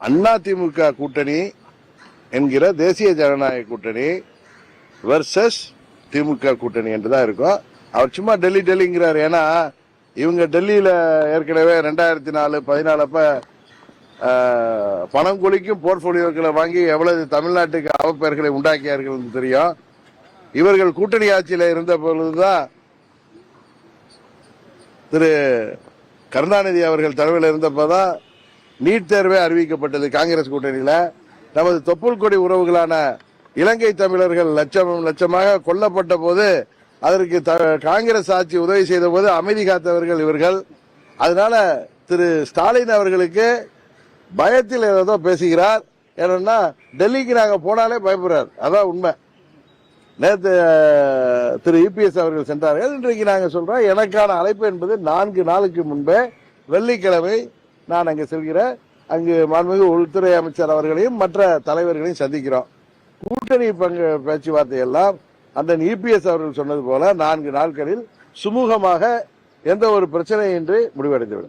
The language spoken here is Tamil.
அதிமுக கூட்டணி என்கிற தேசிய ஜனநாயக கூட்டணி வெர்சஸ் திமுக கூட்டணி என்றுதான் இருக்கும். அவர் சும்மா டெல்லிங்கிறார். ஏன்னா இவங்க டெல்லியில ஏற்கனவே 2014-14 அப்ப பணம் கொலிக்கும் போர்ட்போலியோக்களை வாங்கி எவ்வளவு தமிழ்நாட்டுக்கு அவப்பெயர்களை உண்டாக்கியார்கள் தெரியும். இவர்கள் கூட்டணி ஆட்சியில் இருந்த பொழுதுதான் திரு கருணாநிதி அவர்கள் தலைமையில் இருந்தப்பதான் நீட் தேர்வே அறிவிக்கப்பட்டது. காங்கிரஸ் கூட்டணியில நமது தொப்புள் கொடி உறவுகளான இலங்கை தமிழர்கள் லட்சமாக கொல்லப்பட்ட போது அதற்கு காங்கிரஸ் ஆட்சி உதவி செய்த போது அமைதி காத்தவர்கள் இவர்கள். அதனால திரு ஸ்டாலின் அவர்களுக்கு பயத்தில் ஏதோ பேசுகிறார். ஏன்னா டெல்லிக்கு நாங்க போனாலே பயப்படுறார். அதான் உண்மை. நேற்று திரு இபிஎஸ் அவர்கள் சென்றார்கள். இன்றைக்கு நாங்க சொல்றோம், எனக்கான அழைப்பு என்பது 4 நாளுக்கு முன்பே வெள்ளிக்கிழமை நான் அங்கு செல்கிறேன். அங்கு மாண்புமிகு உள்துறை அமைச்சர் அவர்களையும் மற்ற தலைவர்களையும் சந்திக்கிறோம். கூட்டணி பேச்சுவார்த்தை எல்லாம் அந்த இபிஎஸ் அவர்கள் சொன்னது போல 4 நாட்களில் சுமூகமாக எந்த ஒரு பிரச்சனையின்றி முடிவடைந்துவிடும்.